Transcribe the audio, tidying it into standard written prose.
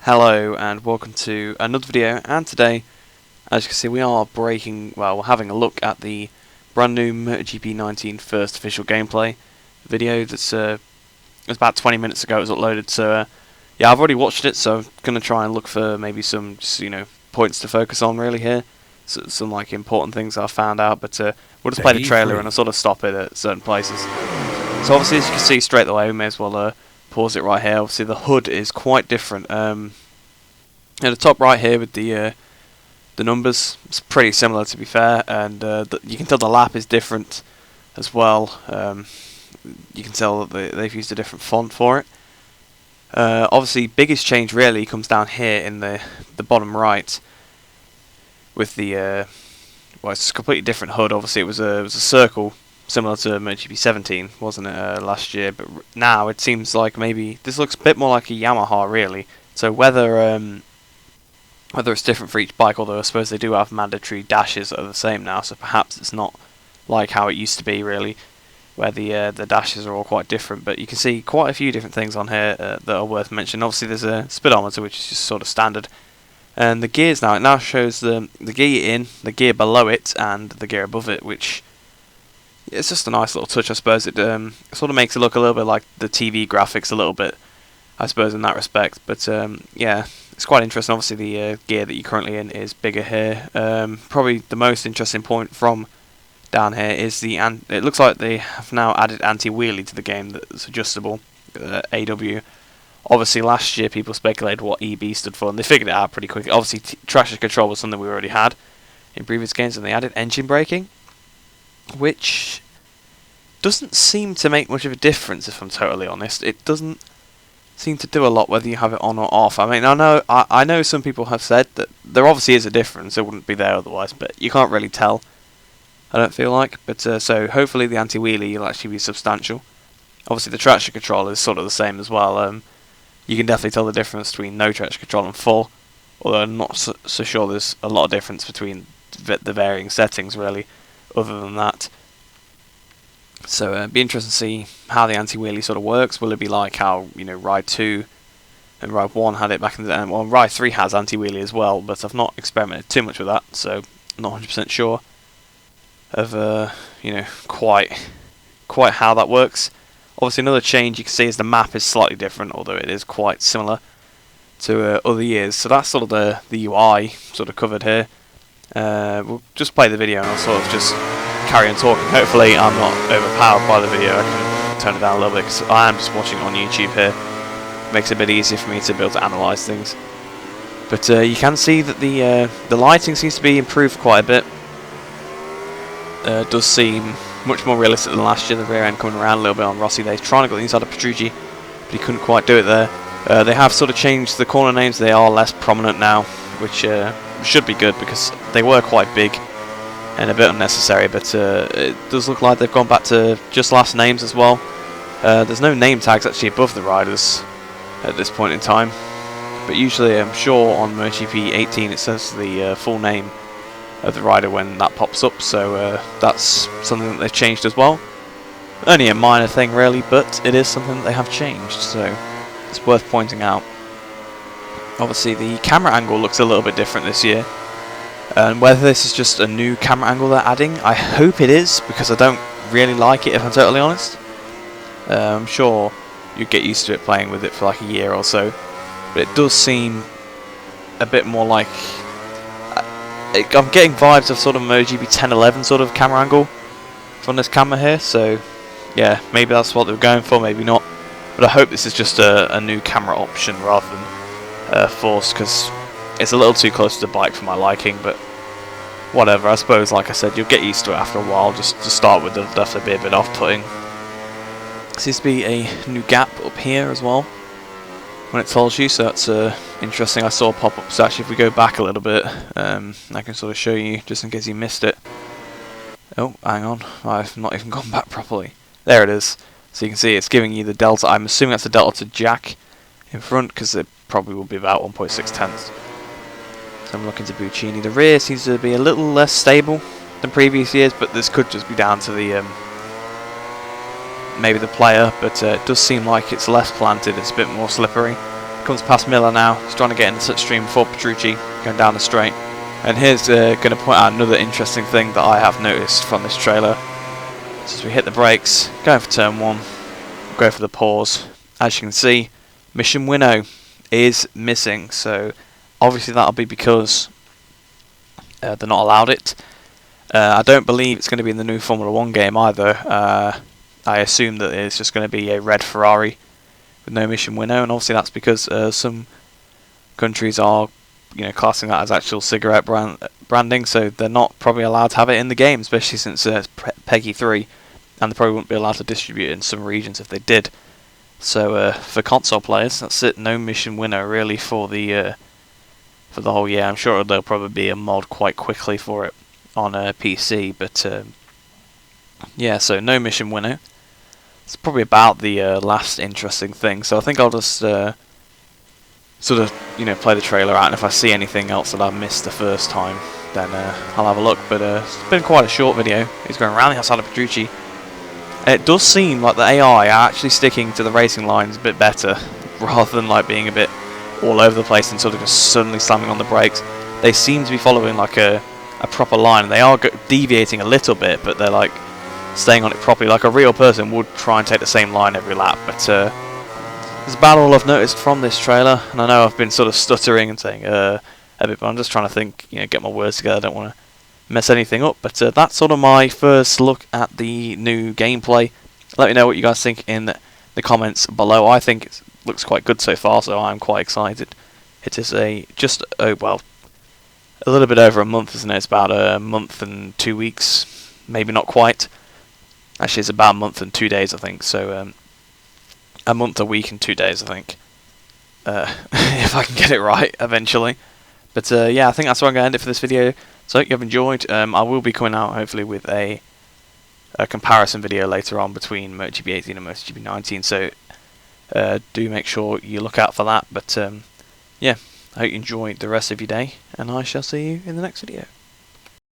Hello and welcome to another video, and today, as you can see, we are we're having a look at the brand new MotoGP 19 first official gameplay video that's it was about 20 minutes ago it was uploaded, so yeah, I've already watched it, so I'm going to try and look for maybe some points to focus on really here, so, some like important things I found out, but we'll just play the trailer and I'll sort of stop it at certain places. So obviously, as you can see straight away, we may as well pause it right here. Obviously the hood is quite different. At the top right here with the numbers, it's pretty similar to be fair, and you can tell the lap is different as well. You can tell that they've used a different font for it. Obviously, biggest change really comes down here in the bottom right with the well, it's a completely different hood. Obviously, it was a circle, similar to MotoGP 17, wasn't it, last year? But now it seems like maybe this looks a bit more like a Yamaha, really. So whether it's different for each bike, although I suppose they do have mandatory dashes that are the same now, so perhaps it's not like how it used to be, really, where the dashes are all quite different. But you can see quite a few different things on here that are worth mentioning. Obviously, there's a speedometer, which is just sort of standard. And the gears now, it now shows the gear in, the gear below it, and the gear above it, which it's just a nice little touch, I suppose. It sort of makes it look a little bit like the TV graphics a little bit, I suppose, in that respect. But yeah, it's quite interesting. Obviously, the gear that you're currently in is bigger here. Probably the most interesting point from down here is it looks like they have now added anti-wheelie to the game that's adjustable, AW. Obviously, last year people speculated what EB stood for, and they figured it out pretty quickly. Obviously, traction control was something we already had in previous games, and they added engine braking, which doesn't seem to make much of a difference, if I'm totally honest. It doesn't seem to do a lot whether you have it on or off. I mean, I know some people have said that there obviously is a difference, it wouldn't be there otherwise, but you can't really tell, I don't feel like. But so hopefully the anti-wheelie will actually be substantial. Obviously the traction control is sort of the same as well. You can definitely tell the difference between no traction control and full, although I'm not so sure there's a lot of difference between the varying settings really, other than that. So it'd be interesting to see how the anti-wheelie sort of works. Will it be like how Ride 2 and Ride 1 had it back in the day? Well, Ride 3 has anti-wheelie as well, but I've not experimented too much with that, so I'm not 100% sure of quite how that works. Obviously, another change you can see is the map is slightly different, although it is quite similar to other years. So that's sort of the UI sort of covered here. We'll just play the video and I'll sort of just carry on talking. Hopefully I'm not overpowered by the video. I can turn it down a little bit because I am just watching it on YouTube here. It makes it a bit easier for me to be able to analyse things. But you can see that the lighting seems to be improved quite a bit. It does seem much more realistic than last year. The rear end coming around a little bit on Rossi. They're trying to go inside of Petrucci, but he couldn't quite do it there. They have sort of changed the corner names. They are less prominent now, which should be good because they were quite big and a bit unnecessary, but it does look like they've gone back to just last names as well. There's no name tags actually above the riders at this point in time, but usually I'm sure on MotoGP 18 it says the full name of the rider when that pops up, so that's something that they've changed as well. Only a minor thing really, but it is something that they have changed, so it's worth pointing out. Obviously the camera angle looks a little bit different this year, and whether this is just a new camera angle they're adding, I hope it is, because I don't really like it, if I'm totally honest. I'm sure you'd get used to it playing with it for like a year or so, but it does seem a bit more like I'm getting vibes of sort of MotoGP 10-11 sort of camera angle from this camera here, so yeah, maybe that's what they were going for, maybe not, but I hope this is just a new camera option rather than forced, because it's a little too close to the bike for my liking. But whatever, I suppose, like I said, you'll get used to it after a while. Just to start with, it'll definitely be a bit off-putting. Seems to be a new gap up here as well when it tells you, so that's interesting. I saw pop up, so actually if we go back a little bit, I can sort of show you just in case you missed it. Oh, hang on, I've not even gone back properly. There it is. So you can see it's giving you the delta. I'm assuming that's the delta jack in front, because it probably will be about 1.6 tenths. So I'm looking to Buccini. The rear seems to be a little less stable than previous years, but this could just be down to the maybe the player, but it does seem like it's less planted, it's a bit more slippery. Comes past Miller now. He's trying to get into slipstream before Petrucci going down the straight. And here's going to point out another interesting thing that I have noticed from this trailer. So as we hit the brakes, going for turn 1, go for the pause. As you can see, Mission Winnow is missing. So obviously that'll be because they're not allowed it. I don't believe it's going to be in the new Formula 1 game either. I assume that it's just going to be a red Ferrari with no Mission Winnow, and obviously that's because some countries are, classing that as actual cigarette branding, so they're not probably allowed to have it in the game, especially since it's PEGI 3, and they probably wouldn't be allowed to distribute it in some regions if they did. So for console players, that's it. No Mission Winnow really for the whole year. I'm sure there'll probably be a mod quite quickly for it on a PC, but yeah, so no Mission Winnow. It's probably about the last interesting thing. So I think I'll just sort of play the trailer out, and if I see anything else that I missed the first time, then I'll have a look. But it's been quite a short video. He's going around the outside of Petrucci. It does seem like the AI are actually sticking to the racing lines a bit better, rather than like being a bit all over the place and sort of just suddenly slamming on the brakes. They seem to be following like a proper line, and they are deviating a little bit, but they're like staying on it properly, like a real person would try and take the same line every lap. But there's about all I've noticed from this trailer, and I know I've been sort of stuttering and saying a bit, but I'm just trying to think, get my words together. I don't want to mess anything up, but that's sort of my first look at the new gameplay. Let me know what you guys think in the comments below. I think it looks quite good so far, so I'm quite excited. It is a little bit over a month, isn't it? It's about a month and 2 weeks, maybe not quite. Actually, it's about a month and 2 days, I think. So a month, a week, and 2 days, I think. If I can get it right eventually. But yeah, I think that's where I'm going to end it for this video. So I hope you have enjoyed. I will be coming out hopefully with a comparison video later on between MotoGP 18 and MotoGP 19. So do make sure you look out for that. But yeah, I hope you enjoy the rest of your day, and I shall see you in the next video.